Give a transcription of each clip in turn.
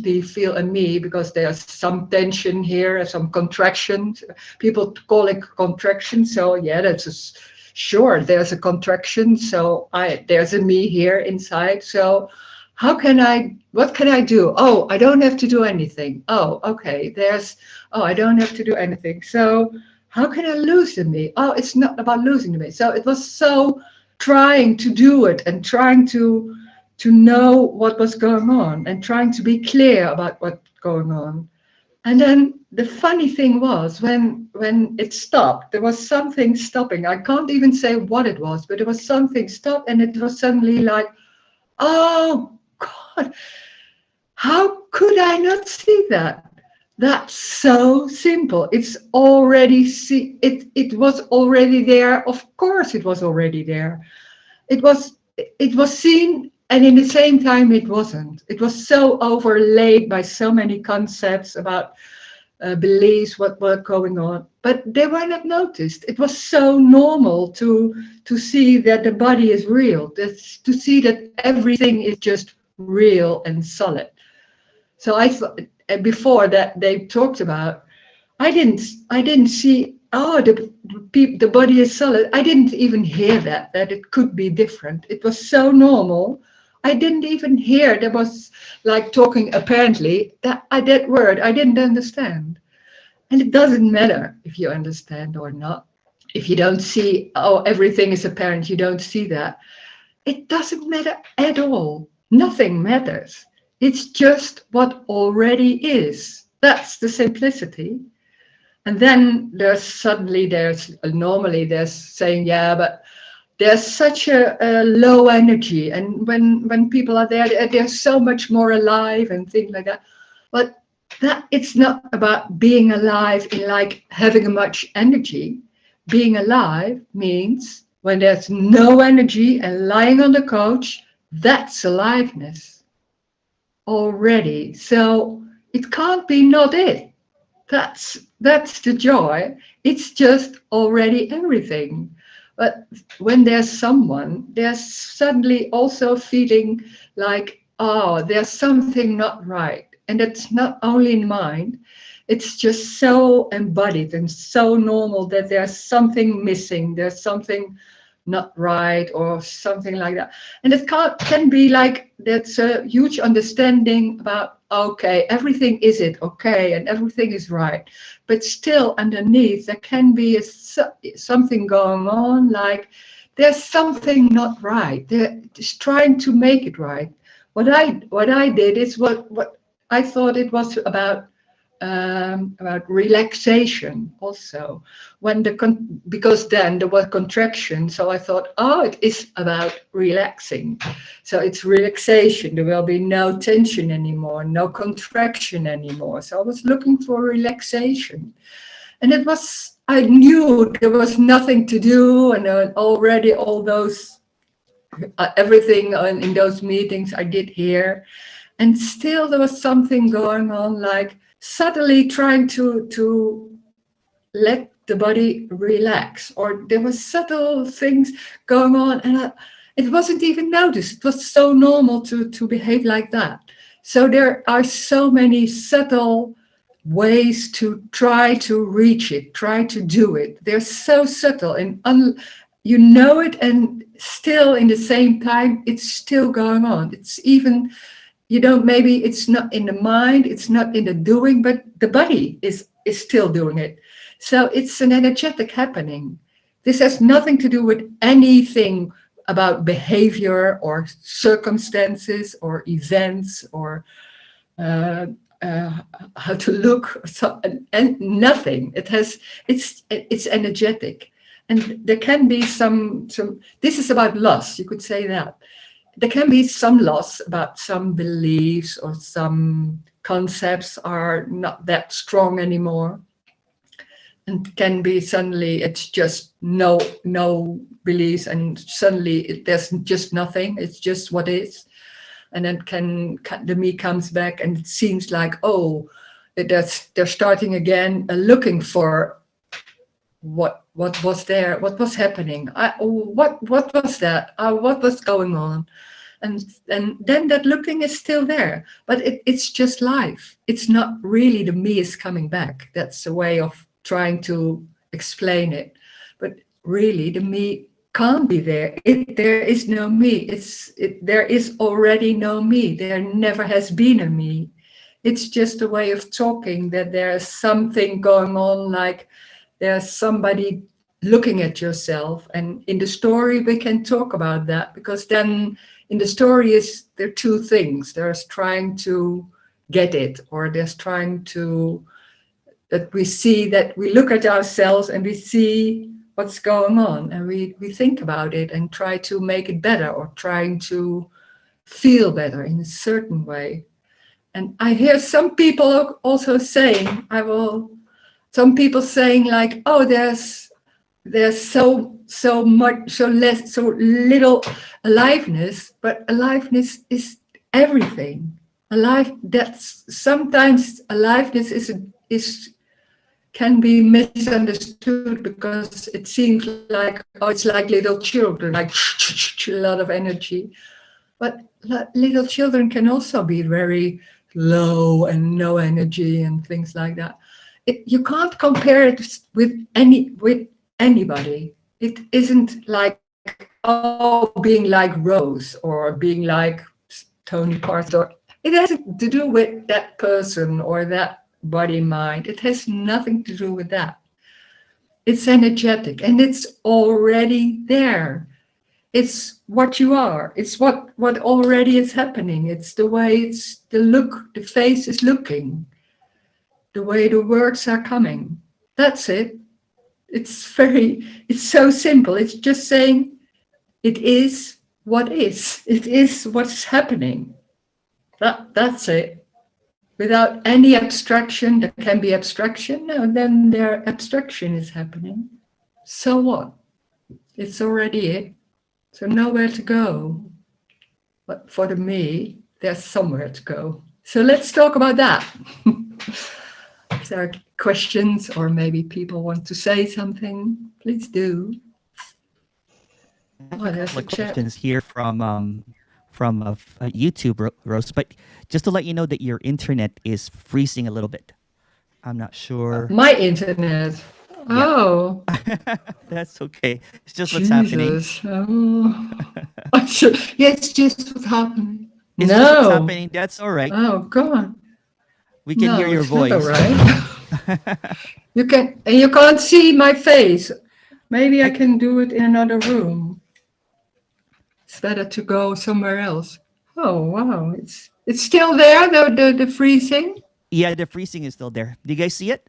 instantly feel a me because there's some tension here, some contractions. People call it contraction. So yeah, sure, there's a contraction. So there's a me here inside. So what can I do? Oh, I don't have to do anything. Oh, okay. I don't have to do anything. So how can I lose the me? Oh, it's not about losing the me. So it was so trying to do it and trying to know what was going on and trying to be clear about what's going on. And then the funny thing was when it stopped, there was something stopping. I can't even say what it was, but there was something stopped, and it was suddenly like, oh God, how could I not see that? That's so simple. It's already it was already there. Of course it was already there. It was seen, and in the same time it wasn't. It was so overlaid by so many concepts about beliefs, what were going on, but they were not noticed. It was so normal to see that the body is real, to see that everything is just real and solid. So I thought before that they talked about, I didn't see, oh, the body is solid. I didn't even hear that it could be different. It was so normal. I didn't even hear. There was like talking apparently, that word I didn't understand. And it doesn't matter if you understand or not. If you don't see, oh, everything is apparent, you don't see that. It doesn't matter at all. Nothing matters. It's just what already is. That's the simplicity. And then normally there's saying, yeah, but there's such a low energy. And when people are there, they're so much more alive and things like that. But that it's not about being alive in like having much energy. Being alive means when there's no energy and lying on the couch, that's aliveness already. So it can't be not it. That's the joy. It's just already everything. But when there's someone, there's suddenly also feeling like, oh, there's something not right. And it's not only in mind, it's just so embodied and so normal that there's something missing, there's something not right or something like that. And it can be like, that's a huge understanding about, okay, everything is okay and everything is right. But still underneath, there can be something going on, like there's something not right. They're just trying to make it right. What I did is what I thought it was about relaxation also. Because then there was contraction, so I thought, oh, it is about relaxing. So it's relaxation. There will be no tension anymore, no contraction anymore. So I was looking for relaxation, and I knew there was nothing to do, and already all those everything in those meetings I did here. And still there was something going on, like subtly trying to let the body relax, or there were subtle things going on, and it wasn't even noticed. It was so normal to behave like that. So there are so many subtle ways to try to reach it, try to do it. They're so subtle, and you know it, and still in the same time, it's still going on. It's even, maybe it's not in the mind, it's not in the doing, but the body is still doing it. So it's an energetic happening. This has nothing to do with anything about behavior or circumstances or events or how to look, and nothing. It's energetic. And there can be some, this is about loss, you could say that. There can be some loss about some beliefs, or some concepts are not that strong anymore. And can be suddenly it's just no beliefs, and suddenly there's just nothing. It's just what is. And then the me comes back, and it seems like, oh, they're starting again, looking for what was there, what was happening, what was that, what was going on. and then that looking is still there, but it's just life. It's not really the me is coming back. That's a way of trying to explain it, but really the me can't be there. There is no me. There is already no me. There never has been a me. It's just a way of talking that there's something going on, like there's somebody looking at yourself. And in the story, we can talk about that, because then in the story there are two things. There's trying to get it, or there's trying to, that we see, that we look at ourselves and we see what's going on, and we think about it and try to make it better, or trying to feel better in a certain way. And I hear some people also saying, some people saying like, oh, there's so little aliveness, but aliveness is everything. That's sometimes aliveness can be misunderstood, because it seems like, oh, it's like little children, like a lot of energy. But little children can also be very low and no energy and things like that. You can't compare it with anybody. It isn't like, oh, being like Rose or being like Tony Parker. It hasn't to do with that person or that body mind. It has nothing to do with that. It's energetic and it's already there. It's what you are. It's what already is happening. It's the way it's the look, the face is looking, the way the words are coming. That's it. It's so simple. It's just saying it is what is. It is what's happening. That's it. Without any abstraction. There can be abstraction. No, then their abstraction is happening. So what? It's already it. So nowhere to go. But for the me, there's somewhere to go. So let's talk about that. If there are questions, or maybe people want to say something, please do. Oh, there's a questions here from YouTube, Rose. But just to let you know that your internet is freezing a little bit. I'm not sure. My internet. Yeah. Oh. That's okay. It's just what's happening. Oh. Yeah, it's just what's happening. It's just what's happening. That's all right. Oh, God. We can hear your voice. All right. You can't see my face. Maybe I can do it in another room. It's better to go somewhere else. Oh, wow. It's still there, the freezing? Yeah, the freezing is still there. Do you guys see it?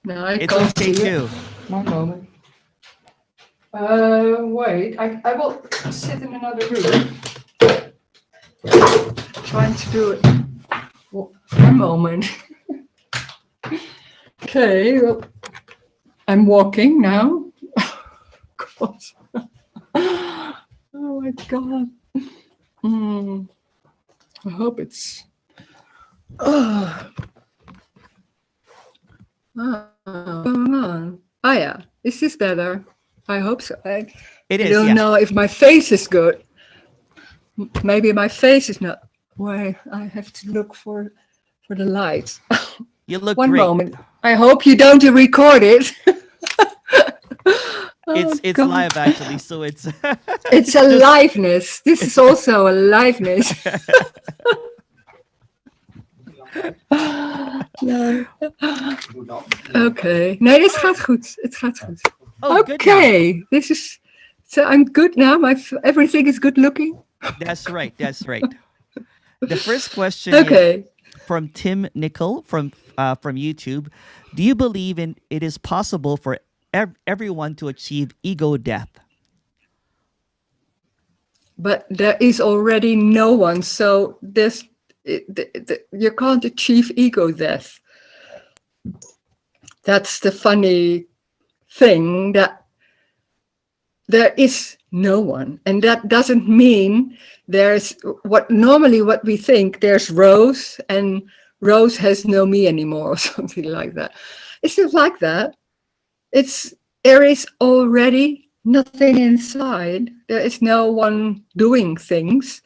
No, I it's can't okay see too. It. One moment. Wait, I will sit in another room. Trying to do it. One moment. Okay, well, I'm walking now. God. Oh my God. I hope it's. Going on. Oh yeah, is this better? I hope so. I don't know if my face is good. Maybe my face is not. Why I have to look for the lights. You look One great. moment. I hope you don't record it. It's God. live actually, so it's it's aliveness. This is also aliveness. No. Oké. Nee, het gaat goed. Het gaat goed. Oh, okay. This is. So I'm good now. Everything is good looking. That's right. That's right. The first question is from Tim Nickel from YouTube. Do you believe it is possible for everyone to achieve ego death? But there is already no one, so you can't achieve ego death. That's the funny thing, that there is no one, and that doesn't mean there's what we think there's Rose and Rose has no me anymore or something like that. It's not like that. There is already nothing inside. There is no one doing things.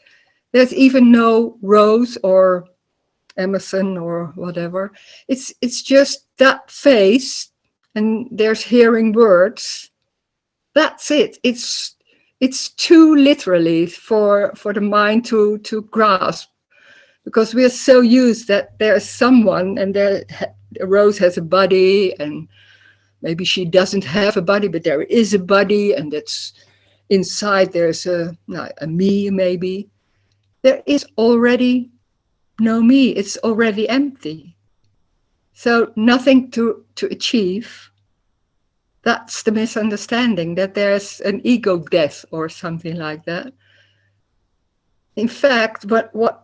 There's even no Rose or Emerson or whatever. It's just that face, and there's hearing words. That's it. It's too literally for the mind to grasp, because we are so used that there's someone, and Rose has a body, and maybe she doesn't have a body, but there is a body, and that's inside. There's a me, maybe. There is already no me. It's already empty. So nothing to achieve. That's the misunderstanding, that there's an ego death or something like that. In fact, well,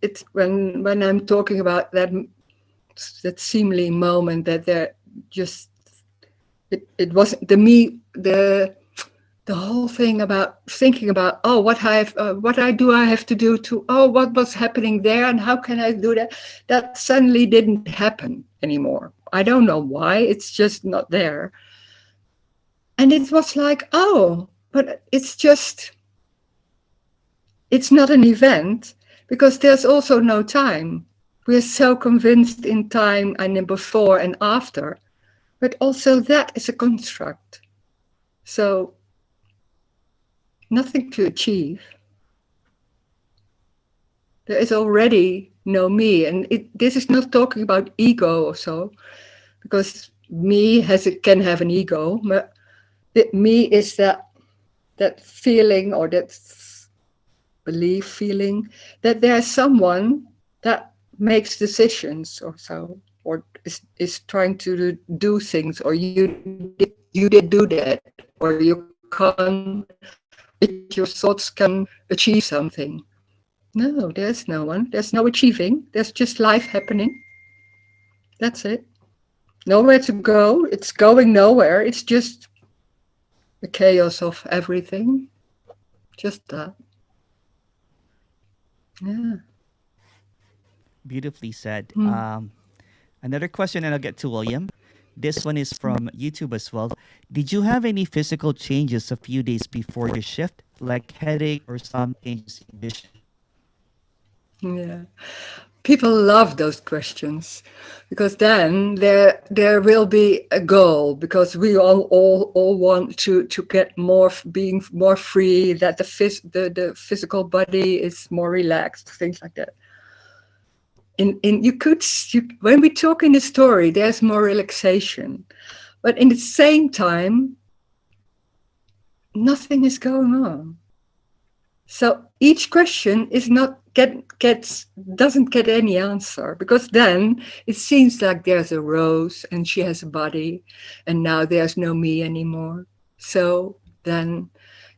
it's when I'm talking about that seemly moment, that there just it wasn't the me, the whole thing about thinking about, oh, what I have to do to, oh, what was happening there, and how can I do that, that suddenly didn't happen anymore. I don't know why. It's just not there. And it was like, oh, but it's not an event, because there's also no time. We're so convinced in time and in before and after, but also that is a construct. So nothing to achieve. There is already no me. And this is not talking about ego or so, because me can have an ego, but me is that feeling, or that belief feeling, that there's someone that makes decisions or so, or is trying to do things, or you did do that, or you can, with your thoughts, can achieve something. No, there's no one. There's no achieving. There's just life happening. That's it. Nowhere to go. It's going nowhere. It's just the chaos of everything. Just that. Yeah. Beautifully said. Hmm. Another question, and I'll get to William. This one is from YouTube as well. Did you have any physical changes a few days before your shift, like headache or some changes in vision? Yeah. People love those questions, because then there will be a goal, because we all want to get more, being more free, that the physical body is more relaxed, things like that. In when we talk in the story, there's more relaxation, but in the same time, nothing is going on. So each question is not doesn't get any answer, because then it seems like there's a Rose and she has a body, and now there's no me anymore. So then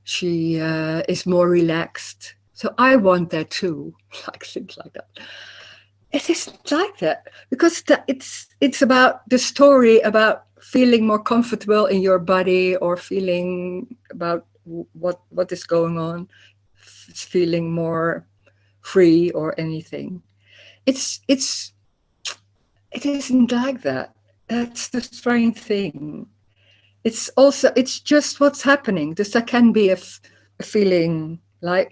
she is more relaxed. So I want that too, like things like that. It isn't like that, because it's about the story about feeling more comfortable in your body, or feeling about what is going on, feeling more free or anything. It's it isn't like that. That's the strange thing. It's just what's happening. There can be a feeling, like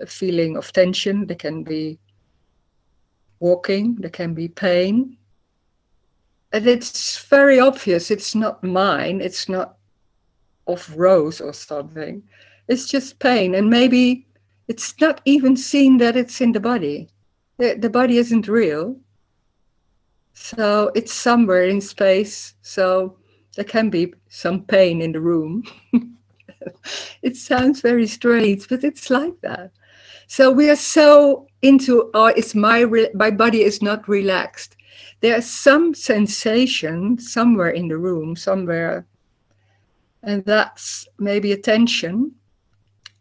a feeling of tension. There can be walking. There can be pain. And it's very obvious. It's not mine. It's not of Rose or something. It's just pain. And maybe it's not even seen that it's in the body. The body isn't real. So it's somewhere in space. So there can be some pain in the room. It sounds very strange, but it's like that. So we are so into, oh, it's my body is not relaxed. There's some sensation somewhere in the room, somewhere, and that's maybe a tension,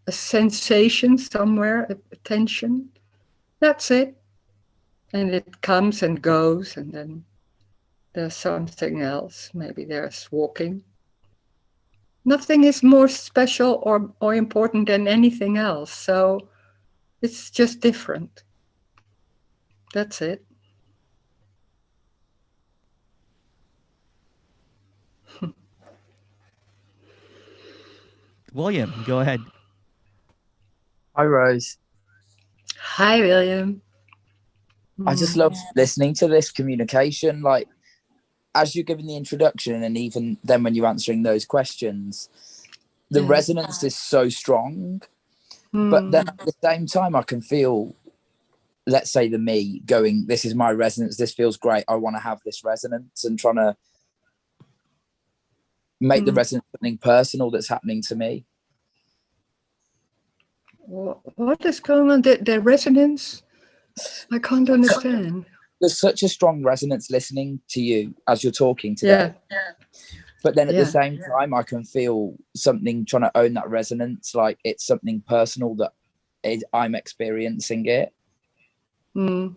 a sensation somewhere, a tension. That's it. And it comes and goes, and then there's something else. Maybe there's walking. Nothing is more special or important than anything else. So it's just different. That's it. William, go ahead. Hi, Rose. Hi, William. I just Mm, love listening to this communication. Like, as you're giving the introduction, and even then when you're answering those questions, the yeah. resonance is so strong. But Mm, then at the same time, I can feel, let's say, the me going, this is my resonance. This feels great. I want to have this resonance, and trying to make the mm. resonance something personal that's happening to me. What is going on? The resonance? I can't understand. There's such a strong resonance listening to you as you're talking today. Yeah. But then at the Yeah. same time, I can feel something trying to own that resonance, like it's something personal that I'm experiencing it. Mm.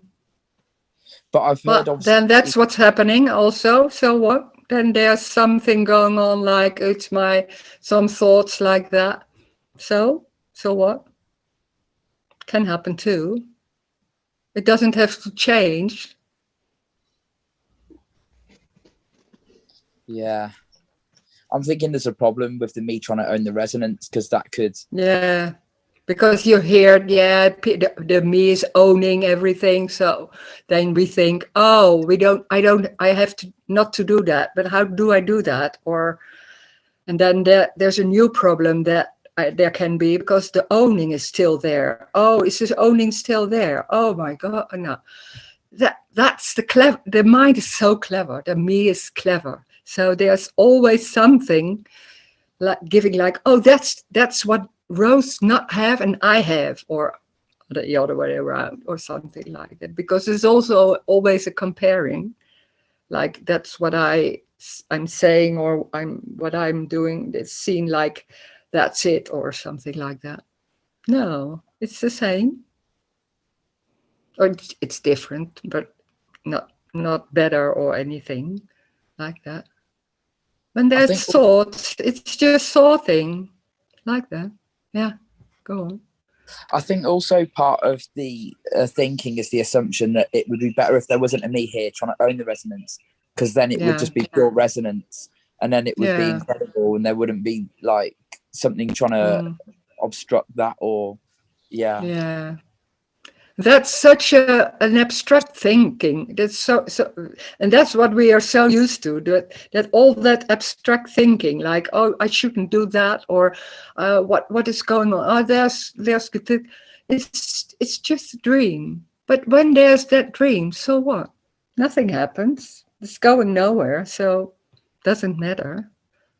But I've heard, Well, obviously, then that's what's happening also. So what? Then there's something going on, like it's some thoughts like that. So what? Can happen too. It doesn't have to change. yeah, I'm thinking there's a problem with the me trying to own the resonance, because that could, Yeah. Because you hear, yeah, the me is owning everything. So then we think, oh, I have to not to do that. But how do I do that? And then there's a new problem that there can be, because the owning is still there. Oh, is this owning still there? Oh my God, no. That's the clever. The mind is so clever. The me is clever. So there's always something like giving, like, oh, that's what Rose not have and I have, or the other way around, or something like that. Because there's also always a comparing, like that's what I'm saying, or what I'm doing. It's seen like that's it, or something like that. No, it's the same, or it's different, but not better or anything like that. When I there's think, thoughts, it's just thoughting like that. Yeah, go on. I think also part of the thinking is the assumption that it would be better if there wasn't a me here trying to own the resonance, because then it would Yeah, just be pure resonance, and then it would be yeah, incredible, and there wouldn't be like something trying to mm, obstruct that, or yeah. yeah. That's such an abstract thinking. That's so, and that's what we are so used to. That all that abstract thinking, like, oh, I shouldn't do that, or what is going on? Oh, there's it's just a dream. But when there's that dream, so what? Nothing happens. It's going nowhere. So doesn't matter.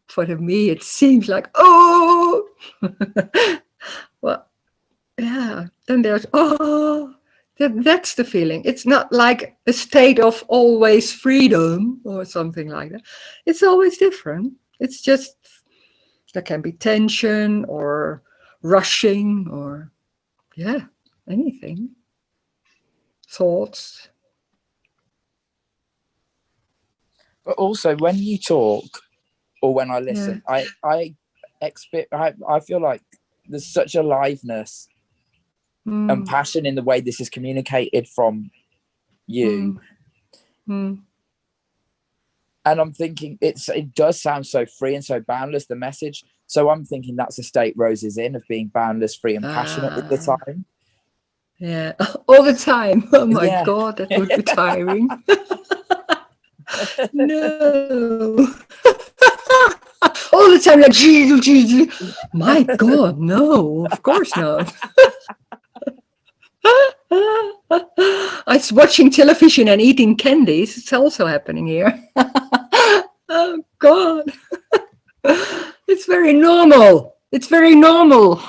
For me, it seems like, oh, well, yeah. Then there's, oh, that's the feeling. It's not like a state of always freedom or something like that. It's always different. It's just, there can be tension or rushing or, yeah, anything. Thoughts. But also when you talk, or when I Yeah. listen, I feel like there's such aliveness and Mm, passion in the way this is communicated from you. mm, mm. And I'm thinking it does sound so free and so boundless, the message. So I'm thinking that's the state Rose is in, of being boundless, free, and passionate all the Ah, time. yeah. All the time. Oh my Yeah. God, that would be tiring. No. All the time, like, Jesus, Jesus. My God, no, of course not. I was watching television and eating candies. It's also happening here. Oh, God. It's very normal. It's very normal.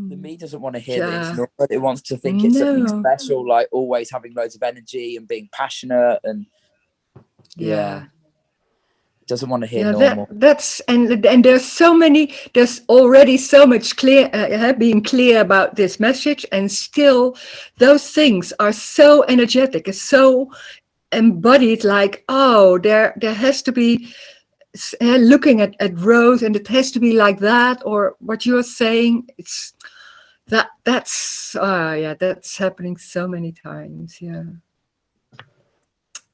The me doesn't want to hear that it's Yeah. normal. It wants to think it's something No. special, like always having loads of energy and being passionate, and yeah, Yeah. doesn't want to hear Yeah, normal. that's and there's already so much being clear about this message, and still those things are so energetic, it's so embodied, like, oh, there has to be looking at Rose, and it has to be like that, or what you're saying, it's that's happening so many times. Yeah.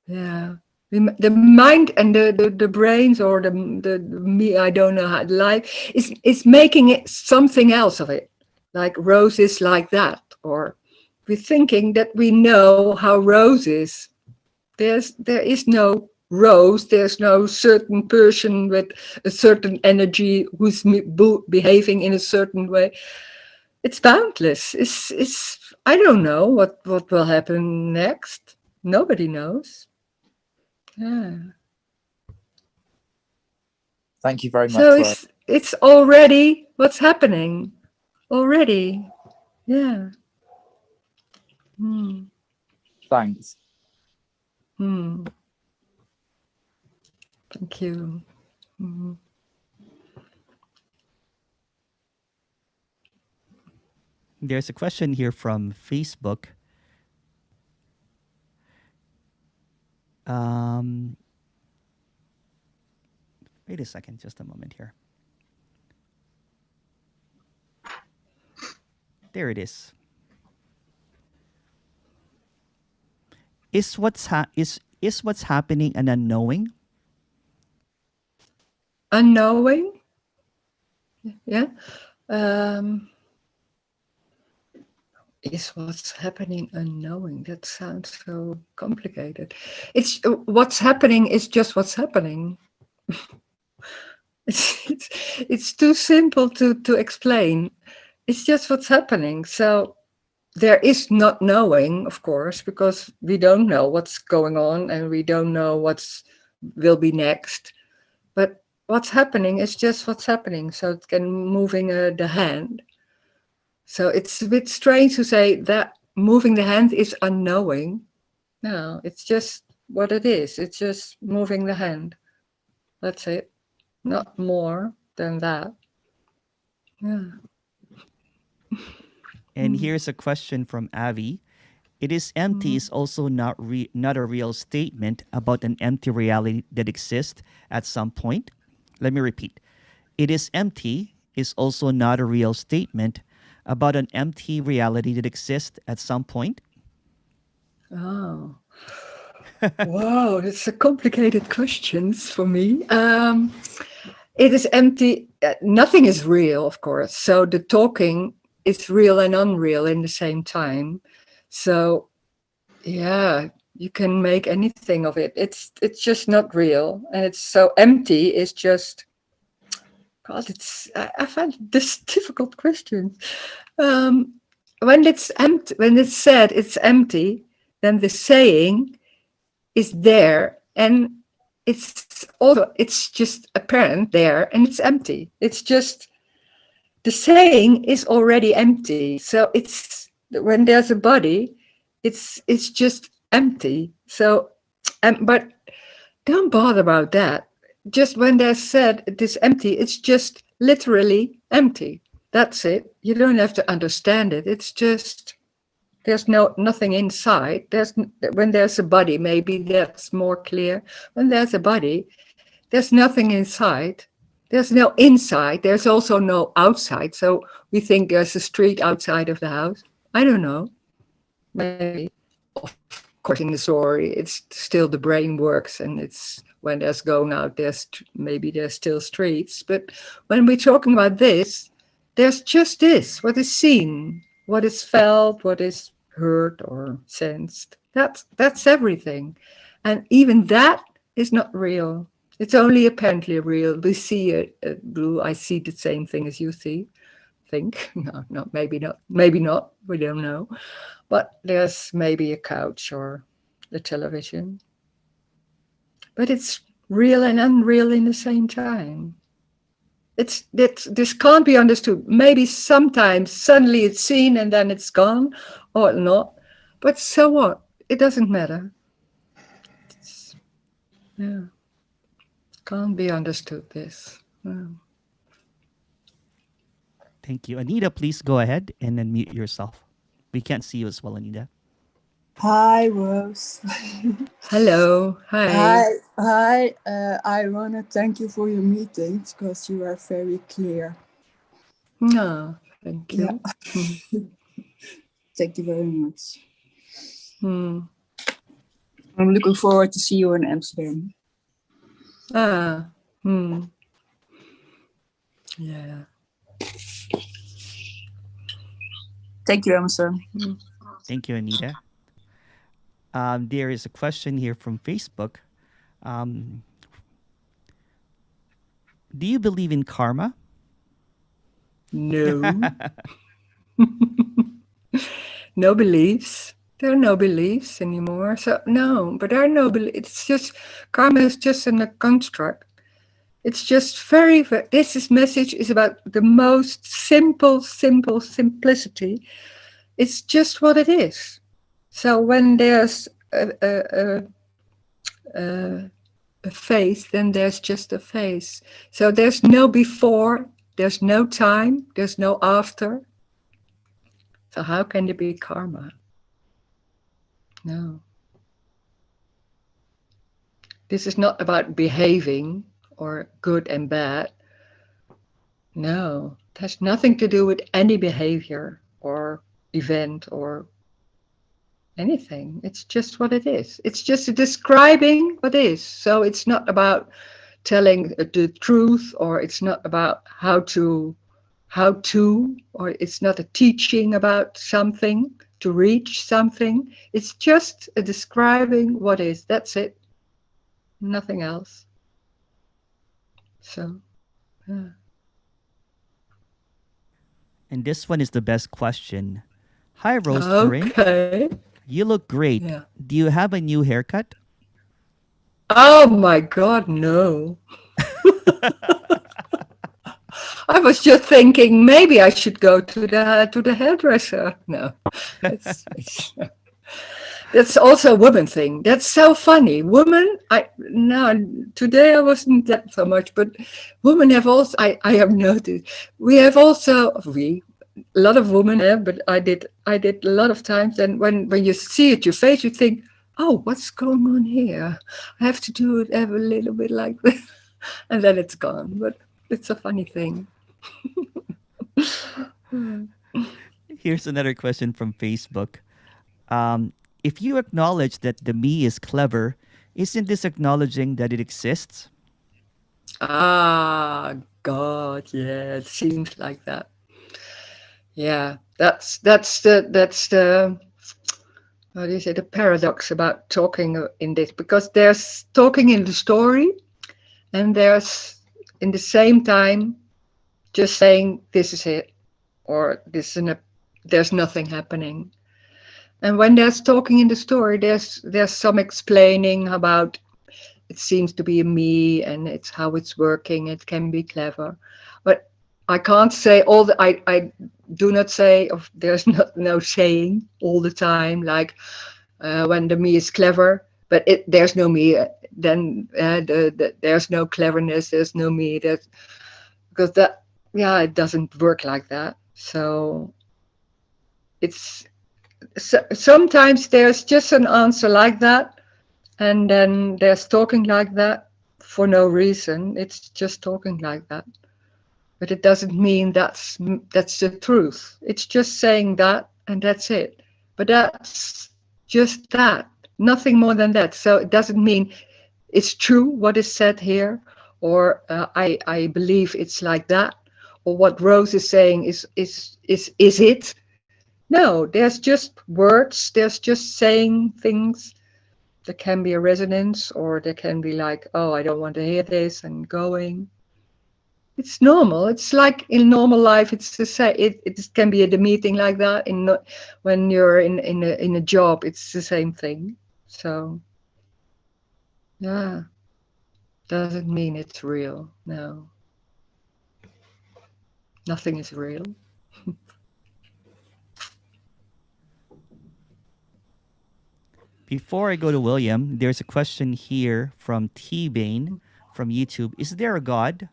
Yeah. The mind and the brains or the me, I don't know how, life is making it something else of it, like Rose is like that, or we're thinking that we know how Rose is. There is no Rose. There's no certain person with a certain energy who's behaving in a certain way. It's boundless. It's I don't know what will happen next. Nobody knows. Yeah. Thank you very much. So it's already what's happening already. Yeah. Thanks. Thank you. There's a question here from Facebook. Wait a second, just a moment here. There it is. Is what's happening an unknowing? Unknowing? Yeah. Is what's happening unknowing? That sounds so complicated. It's what's happening is just what's happening. It's too simple to explain. It's just what's happening. So there is not knowing, of course, because we don't know what's going on and we don't know will be next. But what's happening is just what's happening. So it can moving the hand. So it's a bit strange to say that moving the hand is unknowing. No, it's just what it is. It's just moving the hand. That's it. Not more than that. Yeah. And here's a question from Avi. It is empty is also not a real statement about an empty reality that exists at some point. Let me repeat. It is empty is also not a real statement about an empty reality that exists at some point. Oh. Wow, it's a complicated questions for me. It is empty. Nothing is real, of course. So the talking is real and unreal in the same time. So, yeah, you can make anything of it. It's just not real, and it's so empty. It's just, God. I find this difficult question. When it's empty, when it's said it's empty, then the saying is there, and it's just apparent there, and it's empty. It's just the saying is already empty. So it's when there's a body, it's just empty. So, but don't bother about that. Just when they're said it is empty, it's just literally empty. That's it. You don't have to understand it. It's just there's nothing inside. When there's a body, maybe that's more clear. When there's a body, there's nothing inside. There's no inside. There's also no outside. So we think there's a street outside of the house. I don't know. Maybe. Of course, in the story, it's still the brain works, and it's when there's going out, there's still streets. But when we're talking about this, there's just this, what is seen, what is felt, what is heard or sensed. That's everything. And even that is not real. It's only apparently real. We see blue. I see the same thing as you see. Think. No, maybe not. Maybe not. We don't know. But there's maybe a couch or the television. But it's real and unreal in the same time. This can't be understood. Maybe sometimes suddenly it's seen and then it's gone or not. But so what? It doesn't matter. Can't be understood, this. Yeah. Thank you. Anita, please go ahead and unmute yourself. We can't see you as well, Anita. Hi, Rose. Hello. Hi. Hi. I want to thank you for your meetings because you are very clear. No, thank you. Yeah. Thank you very much. I'm looking forward to see you in Amsterdam. Ah, hmm. Yeah. Thank you, Emerson. Thank you, Anita. There is a question here from Facebook. Um, do you believe in karma? No. No beliefs. There are no beliefs anymore. So no, but there are no beliefs. It's just karma is just a construct. It's just this message is about the most simple simplicity. It's just what it is. So when there's a face, then there's just a face. So there's no before, there's no time, there's no after. So how can there be karma? No. This is not about behaving or good and bad. No, it has nothing to do with any behavior or event or anything. It's just what it is. It's just describing what is. So it's not about telling the truth, or it's not about how to, or it's not a teaching about something to reach something. It's just a describing what is. That's it. Nothing else. So, yeah. And this one is the best question. Hi, Rose Turing. Okay. You look great. Yeah. Do you have a new haircut? Oh my God, no. I was just thinking maybe I should go to the hairdresser. No, that's also a woman thing. That's so funny. Women, today I wasn't that so much, but women have also. I have noticed we have also a lot of women. But I did a lot of times. And when you see it, your face, you think, oh, what's going on here? I have to do it a little bit like this, and then it's gone. But it's a funny thing. Here's another question from Facebook. If you acknowledge that the me is clever, isn't this acknowledging that it exists? Ah, God, yeah, it seems like that. Yeah, that's the what do you say, the paradox about talking in this, because there's talking in the story, and there's in the same time just saying this is it, or there's nothing happening. And when there's talking in the story, there's some explaining about it seems to be a me and it's how it's working. It can be clever, but I can't say all the. I do not say of there's no saying all the time like when the me is clever, but there's no me. Then there's no cleverness. There's no me. Because it doesn't work like that. So it's sometimes there's just an answer like that, and then there's talking like that for no reason. It's just talking like that, but it doesn't mean that's the truth. It's just saying that, and that's it. But that's just that, nothing more than that. So it doesn't mean it's true what is said here, or I believe it's like that, or what Rose is saying is it? No, there's just words. There's just saying things. There can be a resonance, or there can be like, oh, I don't want to hear this, and going. It's normal. It's like in normal life. It's the same. It can be at a meeting like that. When you're in a job, it's the same thing. So, yeah, doesn't mean it's real. No, nothing is real. Before I go to William, there's a question here from T Bane from YouTube. Is there a God?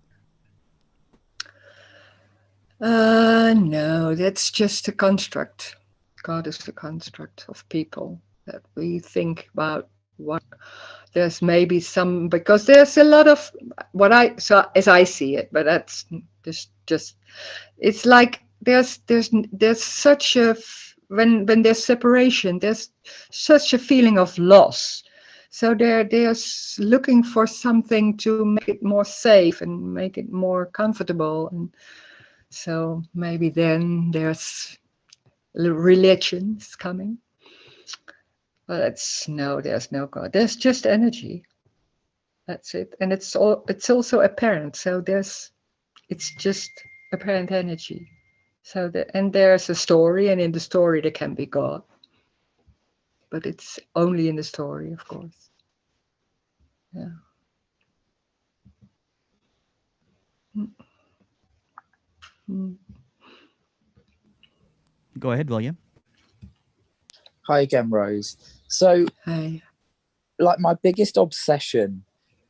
No, that's just a construct. God is the construct of people that we think about. What there's maybe some, because there's a lot of as I see it, but that's just it's like there's such a when there's separation, there's such a feeling of loss. So they're looking for something to make it more safe and make it more comfortable. And so maybe then there's religions coming. But there's no God. There's just energy. That's it. And it's also apparent. So it's just apparent energy. So there's a story, and in the story there can be God. But it's only in the story, of course. Yeah. Mm. Go ahead, William. Hi again, Rose. So, Hi. like, my biggest obsession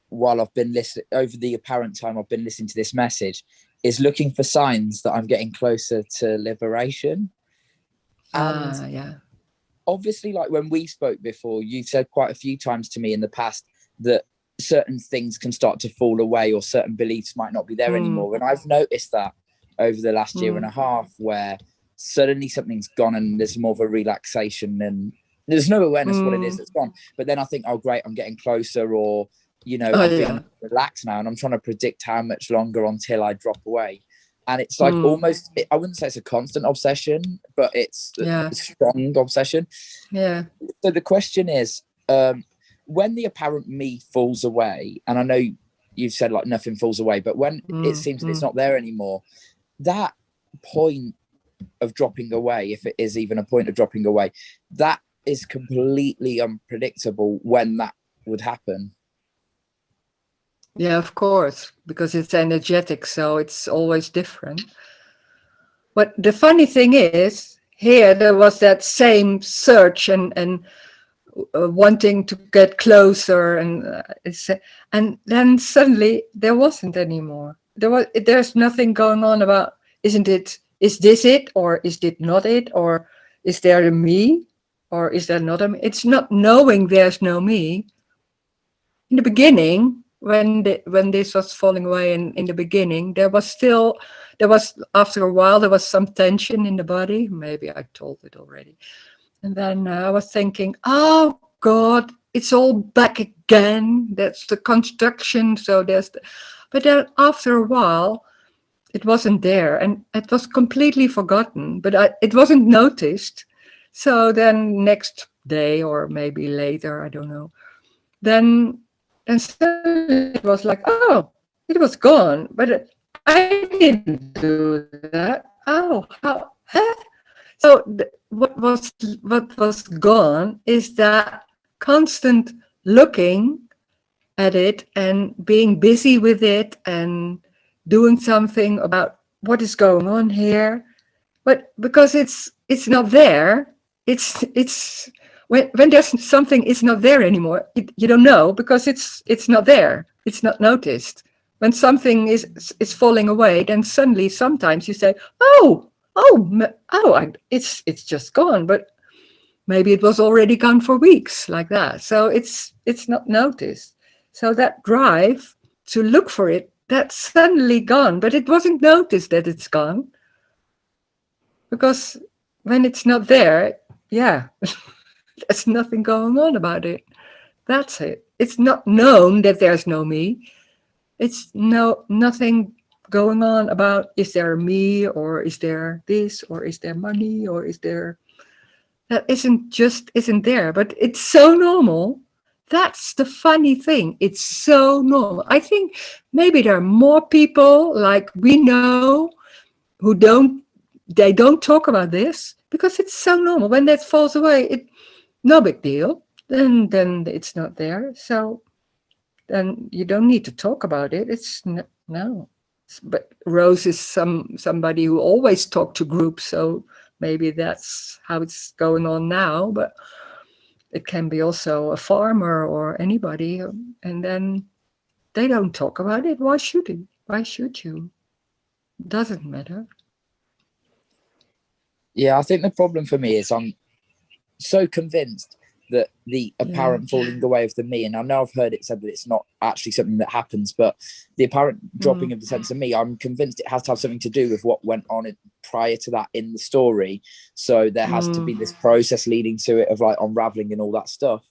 while I've been listening over the apparent time I've been listening to this message is looking for signs that I'm getting closer to liberation. And Yeah. obviously, like when we spoke before, you said quite a few times to me in the past that certain things can start to fall away or certain beliefs might not be there anymore. And I've noticed that over the last year and a half, where suddenly something's gone and there's more of a relaxation and there's no awareness what it is that's gone. But then I think, oh, great, I'm getting closer, or, you know, I'm feeling relaxed now, and I'm trying to predict how much longer until I drop away. And it's like almost, I wouldn't say it's a constant obsession, but it's a strong obsession. Yeah. So the question is, when the apparent me falls away, and I know you've said like nothing falls away, but when it seems that it's not there anymore, that point of dropping away, if it is even a point of dropping away, that is completely unpredictable when that would happen. Yeah, of course, because it's energetic, so it's always different. But the funny thing is, here there was that same search and wanting to get closer, and then suddenly there wasn't anymore. There's nothing going on about, is this it, or is it not it, or is there a me, or is there not a me? It's not knowing there's no me. In the beginning, when this was falling away, in the beginning, there was after a while there was some tension in the body. Maybe I told it already. And then I was thinking, oh God, it's all back again. That's the construction. So but then after a while, it wasn't there, and it was completely forgotten. But it wasn't noticed. So then next day, or maybe later, I don't know. Then suddenly it was like, oh, it was gone. But I didn't do that. Oh, how? Huh? So what was gone is that constant looking at it and being busy with it and doing something about what is going on here. But because it's not there, it's when there's something is not there anymore, you don't know, because it's not there. It's not noticed. When something is falling away, then suddenly sometimes you say, it's just gone. But maybe it was already gone for weeks, like that. So it's not noticed. So that drive to look for it, that's suddenly gone, but it wasn't noticed that it's gone. Because when it's not there, there's nothing going on about it. That's it. It's not known that there's no me. It's nothing going on about, is there a me, or is there this, or is there money, or is there... That isn't there, but it's so normal. That's the funny thing. It's so normal. I think maybe there are more people like we know who don't talk about this because it's so normal. When that falls away, no big deal. Then it's not there. So then you don't need to talk about it. It's no. But Rose is somebody who always talked to groups, so maybe that's how it's going on now. But it can be also a farmer or anybody, and then they don't talk about it. Why should it? Why should you? Doesn't matter. Yeah, I think the problem for me is I'm so convinced that the apparent falling away of the me, and I know I've heard it said that it's not actually something that happens, but the apparent dropping of the sense of me, I'm convinced it has to have something to do with what went on prior to that in the story. So there has to be this process leading to it of like unraveling and all that stuff.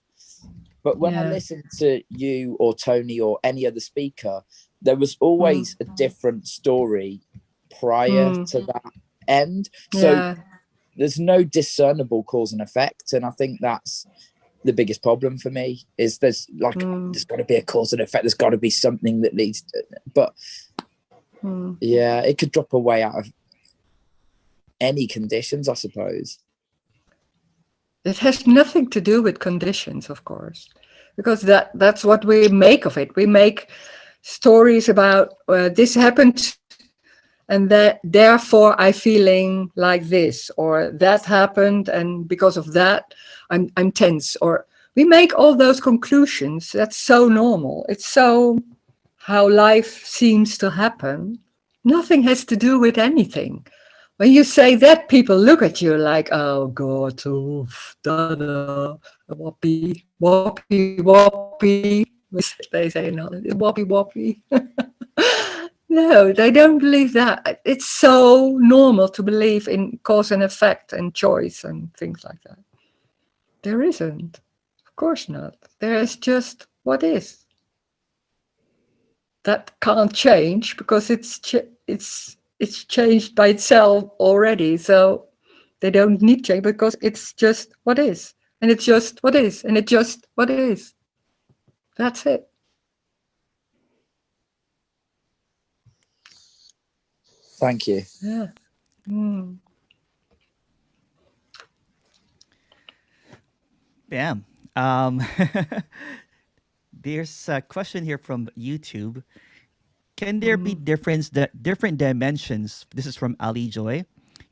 But when I Yeah. listened to you or Tony or any other speaker, there was always a different story prior to that end. So Yeah. there's no discernible cause and effect. And I think that's the biggest problem for me, is there's got to be a cause and effect. There's got to be something that leads to, but yeah, it could drop away out of any conditions, I suppose. It has nothing to do with conditions, of course, because that's what we make of it. We make stories about this happened, and that therefore I feeling like this, or that happened, and because of that I'm tense. Or we make all those conclusions. That's so normal. It's so how life seems to happen. Nothing has to do with anything. When you say that, people look at you like, oh God, oof, da-da, whoppy, whoppy, whoppy. They say, no, whoppy, whoppy. No, they don't believe that. It's so normal to believe in cause and effect and choice and things like that. There isn't. Of course not. There is just what is. That can't change because it's changed by itself already. So they don't need change because it's just what is, and it's just what is, and it's just what is. That's it. Thank you. Yeah. Bam. There's a question here from YouTube. Can there be different dimensions? This is from Ali Joy.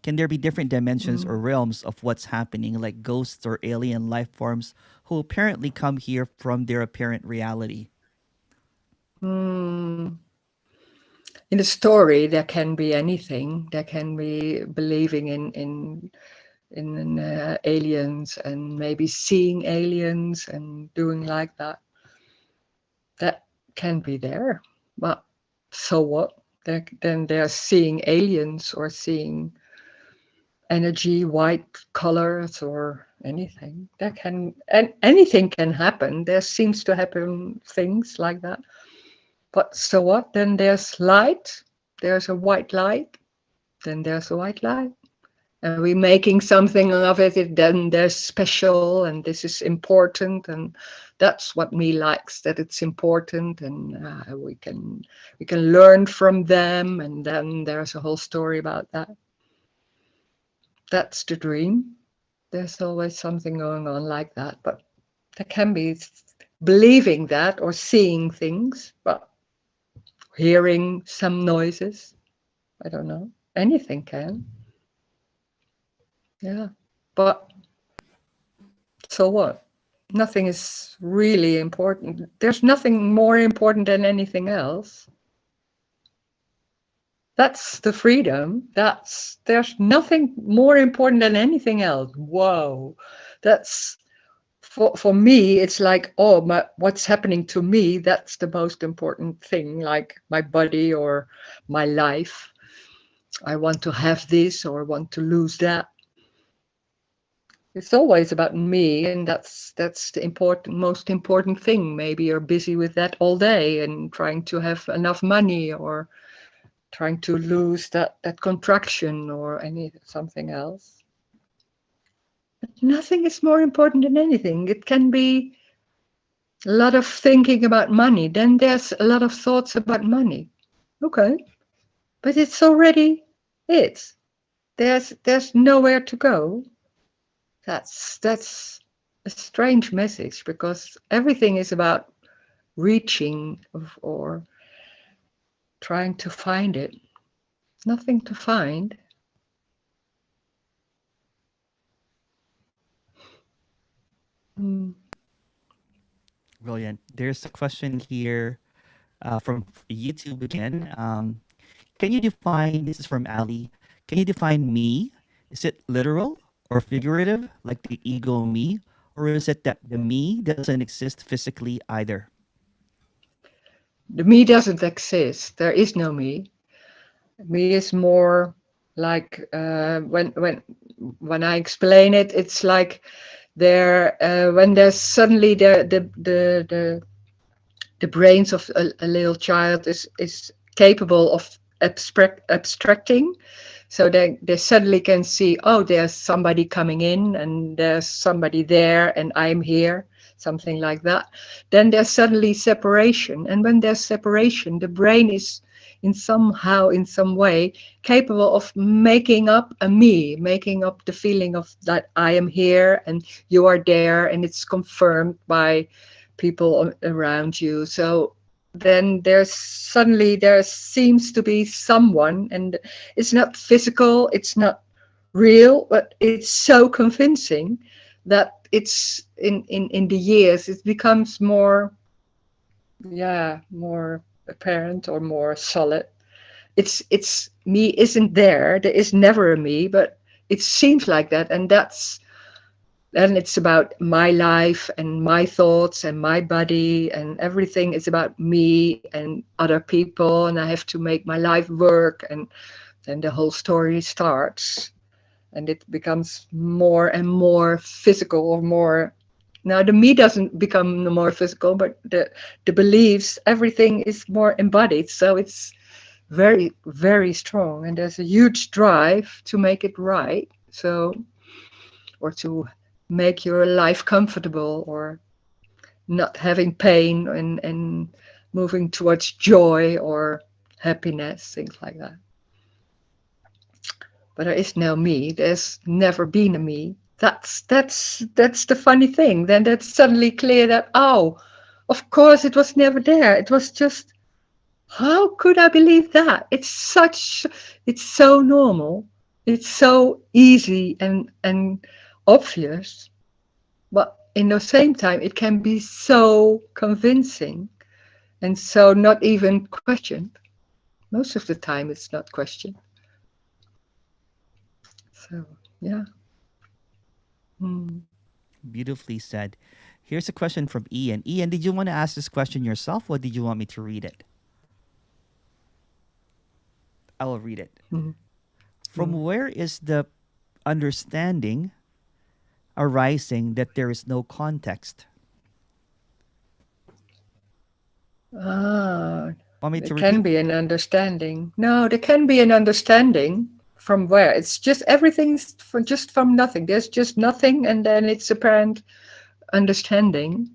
Can there be different dimensions or realms of what's happening, like ghosts or alien life forms who apparently come here from their apparent reality? In the story, there can be anything. There can be believing in aliens and maybe seeing aliens and doing like that. That can be there, but so what? Then they're seeing aliens or seeing energy, white colors or anything. That can, and anything can happen. There seems to happen things like that. But so what? Then there's light. There's a white light. Then there's a white light. And we're making something of it. Then there's special, and this is important, and that's what me likes. That it's important, and we can learn from them. And then there's a whole story about that. That's the dream. There's always something going on like that, but there can be believing that or seeing things, but hearing some noises. I don't know. Anything can. Yeah. But so what? Nothing is really important. There's nothing more important than anything else. That's the freedom. There's nothing more important than anything else. Whoa. That's for me, it's like, oh, what's happening to me, that's the most important thing, like my body or my life. I want to have this or want to lose that. It's always about me, and that's the most important thing. Maybe you're busy with that all day and trying to have enough money or trying to lose that contraction or something else. But nothing is more important than anything. It can be a lot of thinking about money. Then there's a lot of thoughts about money. Okay, but it's already it. There's nowhere to go. That's a strange message, because everything is about reaching or trying to find it. Nothing to find. Brilliant. There's a question here from YouTube again. Can you define, this is from Ali, can you define me? Is it literal or figurative, like the ego me? Or is it that the me doesn't exist physically either? The me doesn't exist. There is no me. Me is more like when I explain it, it's like there when there's suddenly the brains of a little child is capable of abstracting. So they suddenly can see, oh, there's somebody coming in and there's somebody there and I'm here, something like that. Then there's suddenly separation. And when there's separation, the brain is in some way capable of making up a me, making up the feeling of that I am here and you are there, and it's confirmed by people around you. So then there seems to be someone, and it's not physical, it's not real, but it's so convincing that it's in the years it becomes more apparent or more solid. It's me isn't there is never a me, but it seems like that, and it's about my life and my thoughts and my body, and everything is about me and other people, and I have to make my life work, and then the whole story starts, and it becomes more and more physical, or more. Now the me doesn't become more physical, but the beliefs, everything is more embodied. So it's very, very strong, and there's a huge drive to make it right. So, or to make your life comfortable, or not having pain, and moving towards joy or happiness, things like that. But there is no me. There's never been a me. That's the funny thing. Then that's suddenly clear that, oh, of course it was never there. It was just, how could I believe that? It's so normal. It's so easy and obvious. But in the same time, it can be so convincing, and so not even questioned. Most of the time it's not questioned. So, yeah. Beautifully said. Here's a question from Ian. Ian, did you want to ask this question yourself, or did you want me to read it? I will read it. From where is the understanding arising that there is no context? Want me to There can repeat? be an understanding. No, there can be an understanding. From where? It's just everything's just from nothing. There's just nothing, and then it's apparent understanding.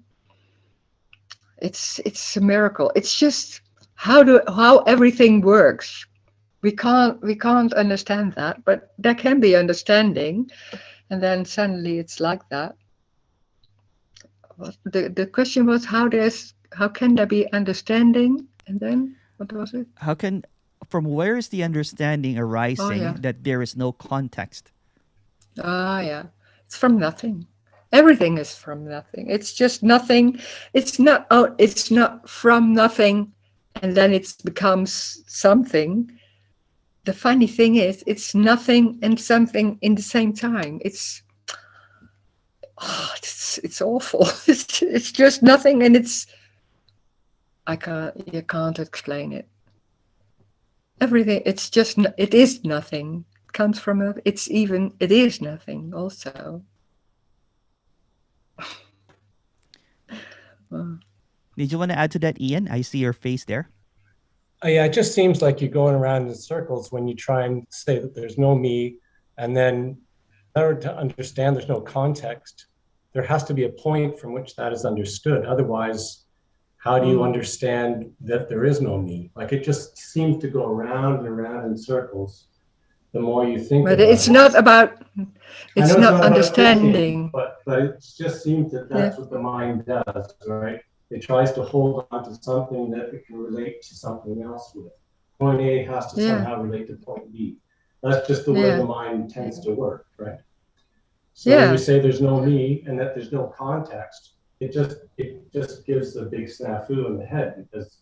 It's a miracle. It's just how everything works. We can't understand that, but there can be understanding, and then suddenly it's like that. The question was how can there be understanding, and then what was it? From where is the understanding arising yeah. that there is no context? Yeah, it's from nothing. Everything is from nothing. It's just nothing. It's not from nothing, and then it becomes something. The funny thing is, it's nothing and something in the same time. It's awful. It's just nothing, and you can't explain it. Everything, it is nothing. It comes from it is nothing also. Did you want to add to that, Ian? I see your face there. Yeah, it just seems like you're going around in circles when you try and say that there's no me, and then in order to understand there's no context, there has to be a point from which that is understood. Otherwise, how do you understand that there is no me? Like, it just seems to go around and around in circles the more you think about it. But it's not about understanding. But it just seems that that's what the mind does, right? It tries to hold on to something that it can relate to something else with. Point A has to somehow relate to point B. That's just the way the mind tends to work, right? So when you say there's no me and that there's no context, it just gives a big snafu in the head, because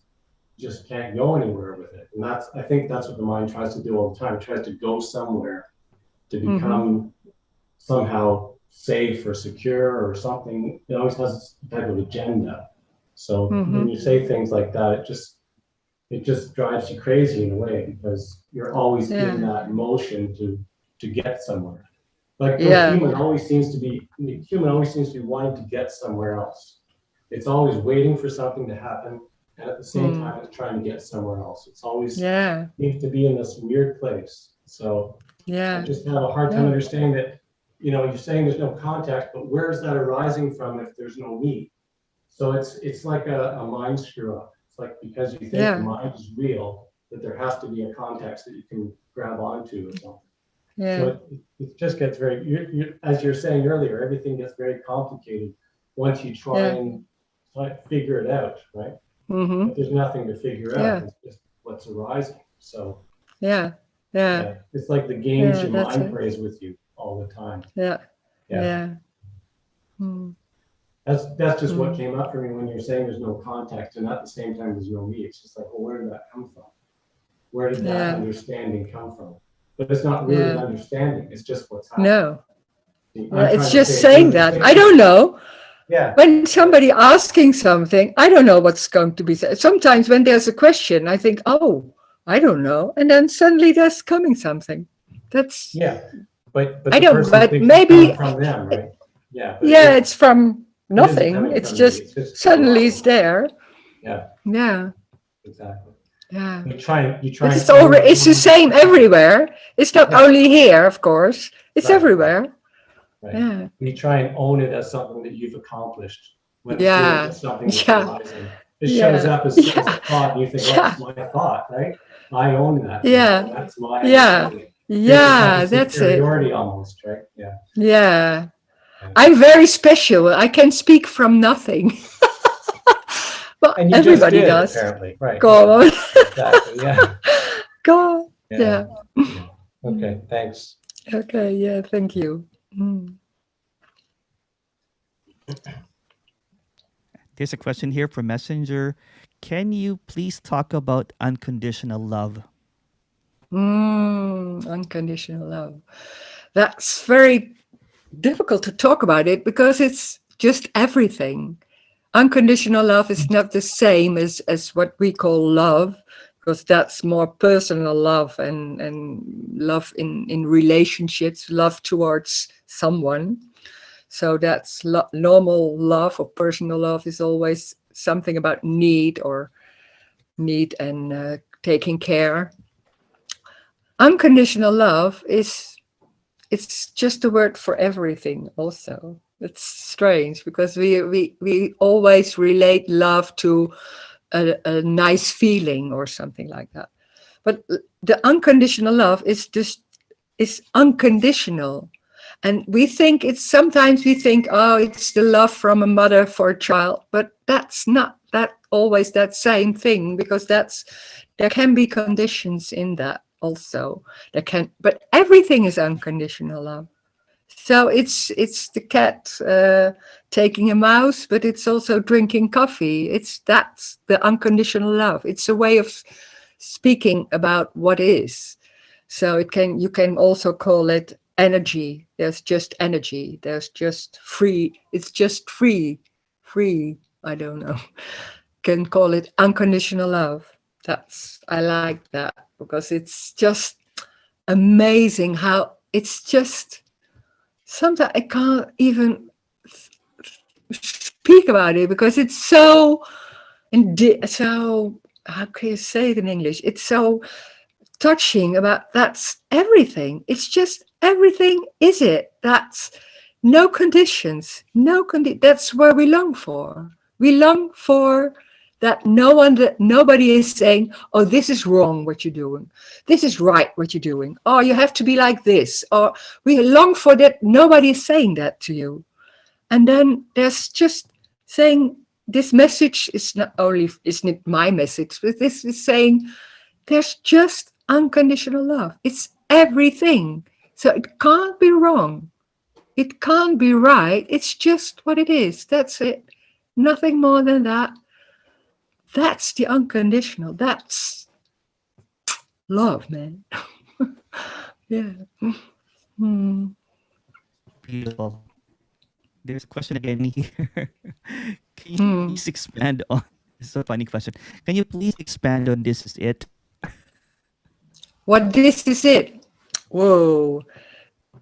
you just can't go anywhere with it. And I think that's what the mind tries to do all the time. It tries to go somewhere to become somehow safe or secure or something. It always has a type of agenda. So when you say things like that, it just drives you crazy in a way, because you're always in that motion to get somewhere. Like the Yeah. human always seems to be wanting to get somewhere else. It's always waiting for something to happen, and at the same time, it's trying to get somewhere else. It's always seems to be in this weird place. So I just have a hard time understanding that, you're saying there's no contact, but where is that arising from if there's no me? So it's like a mind screw up. It's like because you think the mind is real, that there has to be a context that you can grab onto or something. Yeah. So it just gets very, as you're saying earlier, everything gets very complicated once you try and figure it out, right? But there's nothing to figure out. It's just what's arising. So it's like the games your mind plays with you all the time. That's just what came up for me when you're saying there's no context, and at the same time there's no me. It's just like, well, where did that come from? Where did that understanding come from? But it's not really an understanding. It's just what's happening. No. It's just saying that. I don't know. Yeah. When somebody asking something, I don't know what's going to be said. Sometimes when there's a question, I think, oh, I don't know. And then suddenly there's coming something. That's But I don't, but maybe from them, right? It's from nothing. It's just suddenly it's there. Yeah. Exactly. Yeah. You try. But it's the same everywhere. It's not only here, of course. It's everywhere. Right. Yeah. You try and own it as something that you've accomplished. When it's really just something that's arising. It shows up as a thought, and you think, well, it's my thought, right? I own that. Yeah. That's my Yeah. That's it. Superiority almost, right? Yeah. Yeah. I'm very special. I can speak from nothing. Well, and you everybody just did, does. Apparently, right? Go on. Exactly. Yeah. Go on. Yeah. Okay. Thanks. Okay. Yeah. Thank you. There's a question here from Messenger. Can you please talk about unconditional love? Unconditional love. That's very difficult to talk about it because it's just everything. Unconditional love is not the same as what we call love, because that's more personal love and love in relationships, love towards someone. So that's normal love or personal love is always something about need and taking care. Unconditional love it's just a word for everything also. It's strange because we always relate love to a nice feeling or something like that. But the unconditional love is unconditional. And sometimes we think, oh, it's the love from a mother for a child, but that's not always that same thing, because there can be conditions in that also. But everything is unconditional love. So it's the cat taking a mouse, but it's also drinking coffee. That's the unconditional love. It's a way of speaking about what is. So you can also call it energy. There's just energy. There's just free. It's just free. I don't know. Can call it unconditional love. I like that because it's just amazing how it's just. Sometimes I can't even speak about it because it's so how can you say it in English? It's so touching about that's everything. It's just everything is it. That's no conditions, that's where we long for. We long for that nobody is saying, oh, this is wrong what you're doing. This is right what you're doing. Oh, you have to be like this. Or we long for that. Nobody is saying that to you. And then there's just saying this message is not my message, but this is saying there's just unconditional love. It's everything. So it can't be wrong. It can't be right. It's just what it is. That's it. Nothing more than that. That's the unconditional. That's love, man. Yeah. Beautiful. There's a question again here. Can you please expand on? This is a funny question. Can you please expand on this is it? What this is it? Whoa.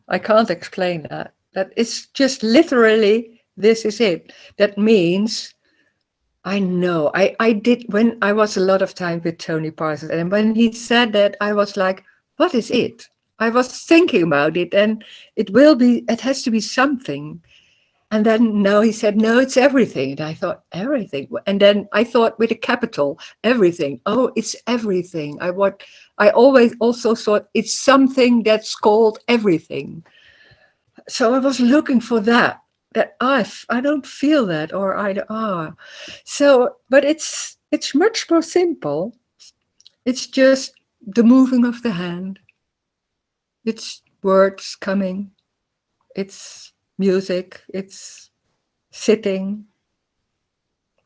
I can't explain that. That it's just literally, this is it. That means, I know, I did, when I was a lot of time with Tony Parsons, and when he said that, I was like, what is it? I was thinking about it, and it has to be something. And then now he said, no, it's everything. And I thought, everything. And then I thought with a capital, everything. Oh, it's everything. I always also thought it's something that's called everything. So I was looking for that I don't feel that, or so, but it's much more simple. It's just the moving of the hand. It's words coming. It's music. It's sitting.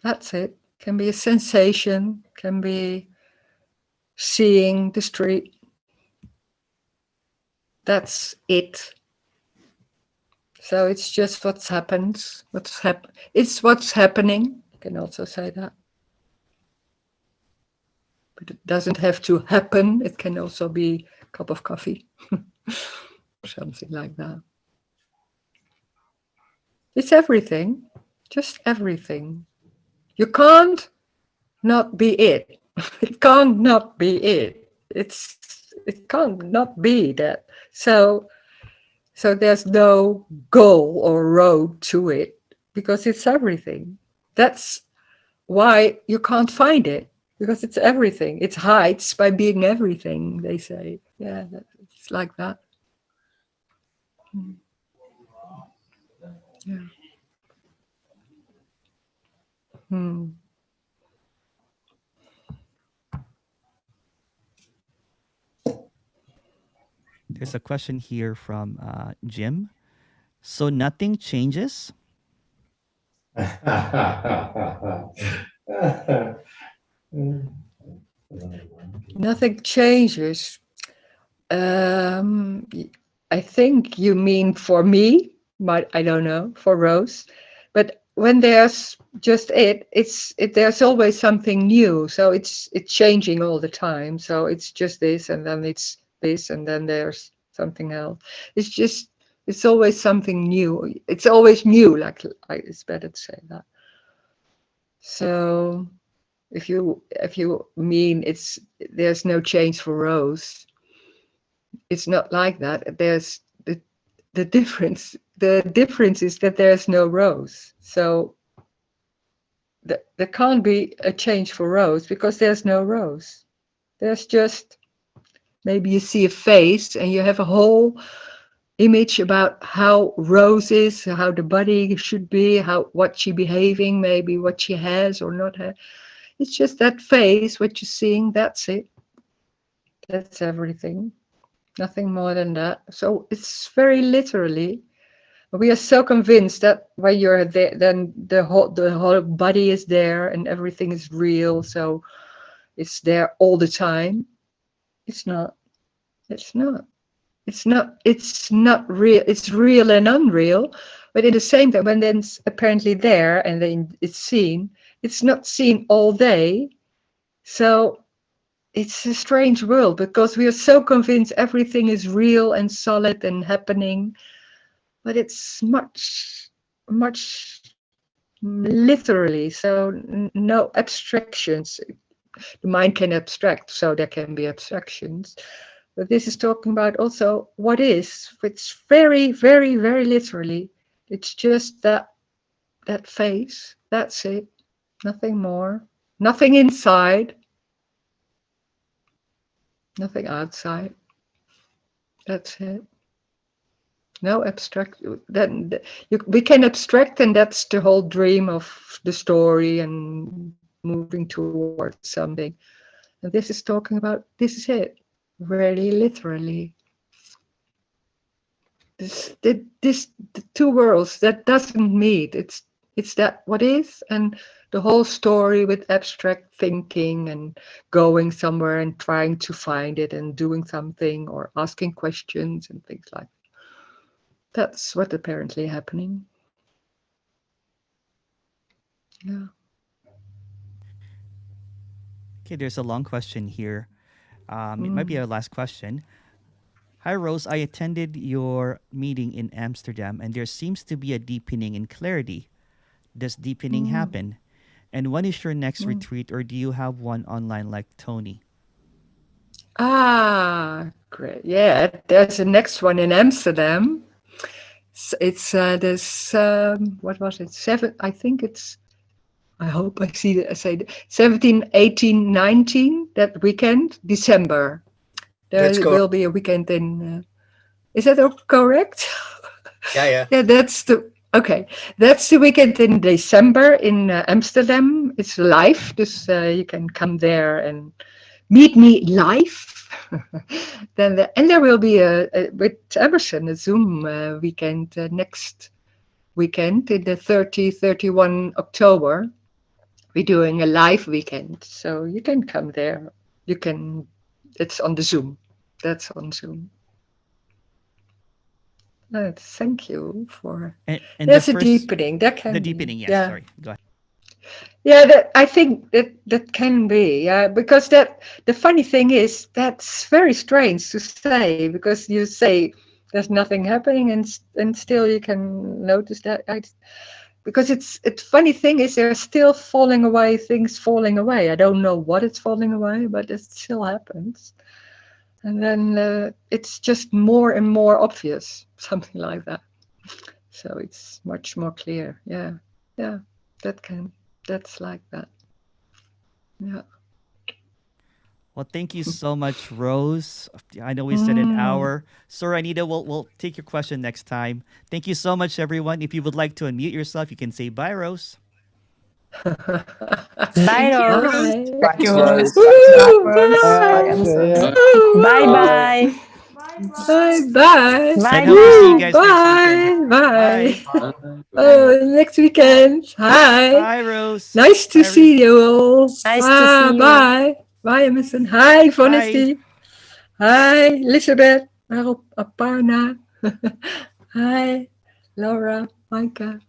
That's it. Can be a sensation. Can be seeing the street. That's it. So it's just what happens. It's what's happening. You can also say that. But it doesn't have to happen. It can also be a cup of coffee or something like that. It's everything. Just everything. You can't not be it. It can't not be it. It can't not be that. So there's no goal or road to it, because it's everything. That's why you can't find it, because it's everything. It hides by being everything, they say. Yeah, it's like that. Yeah. There's a question here from Jim. So nothing changes? Nothing changes. I think you mean for me, but I don't know, for Rose. But when there's just there's always something new. So it's changing all the time. So it's just this, and then it's this, and then there's something else. It's always something new. It's always new. Like it's better to say that. So if you mean there's no change for Rose, it's not like that. There's the difference. The difference is that there's no Rose. So there can't be a change for Rose because there's no Rose. There's just, maybe you see a face and you have a whole image about how Rose is, how the body should be, what she behaving, maybe what she has or not have. It's just that face, what you're seeing, that's it. That's everything. Nothing more than that. So it's very literally. We are so convinced that when you're there, then the whole body is there and everything is real. So it's there all the time. It's not. It's not. It's not. It's not real. It's real and unreal. But at the same time, when then it's apparently there and then it's seen, it's not seen all day. So it's a strange world because we are so convinced everything is real and solid and happening, but it's much, much literally. So no abstractions. The mind can abstract, so there can be abstractions. But this is talking about also what is. It's very, very, very literally. It's just that face. That's it. Nothing more. Nothing inside. Nothing outside. That's it. No abstract. Then we can abstract, and that's the whole dream of the story and moving towards something. And this is talking about, this is it, really literally. The two worlds that doesn't meet. It's that what is, and the whole story with abstract thinking and going somewhere and trying to find it and doing something or asking questions and things like that. That's what apparently happening. Yeah. Okay, there's a long question here. It might be our last question. Hi, Rose. I attended your meeting in Amsterdam, and there seems to be a deepening in clarity. Does deepening happen? And when is your next retreat, or do you have one online like Tony? Great. Yeah, there's a next one in Amsterdam. It's there's what was it? I think it's. I hope I see. I say 17, 18, 19 that weekend, December. That's There cool. will be a weekend in. Is that correct? Yeah. Yeah, that's the okay. That's the weekend in December in Amsterdam. It's live, so you can come there and meet me live. And there will be with Emerson a Zoom weekend next weekend in the 31 October. We're doing a live weekend, so you can come there. You can. It's on the Zoom. That's on Zoom. Thank you for. And There's the a first, deepening. That can the be. deepening. Yes, Yeah. sorry. Go ahead. Yeah, I think that can be. Yeah, because the funny thing is that's very strange to say, because you say there's nothing happening and still you can notice that. Because it's funny thing is they're still falling away. Things falling away. I don't know what it's falling away, but it still happens. And then it's just more and more obvious, something like that. So it's much more clear. Yeah, that's like that. Yeah. Well, thank you so much, Rose. I know we said an hour. Sorry, Anita, we'll take your question next time. Thank you so much, everyone. If you would like to unmute yourself, you can say bye, Rose. Bye, Rose. Bye. Thanks, you. Rose. Woo, Thanks, bye. Bye, Emerson. Bye, Woo, bye. bye. Bye. Bye, And hope to see you Woo, bye. guys next weekend. bye. Bye. Bye. Oh, next weekend. Hi. Bye, Rose. Nice to Bye, see you all. Nice to see you. Bye. Bye, Emerson. Hi, Bye. Honesty. Hi, Elizabeth. Aparna. Hi, Laura, Micah.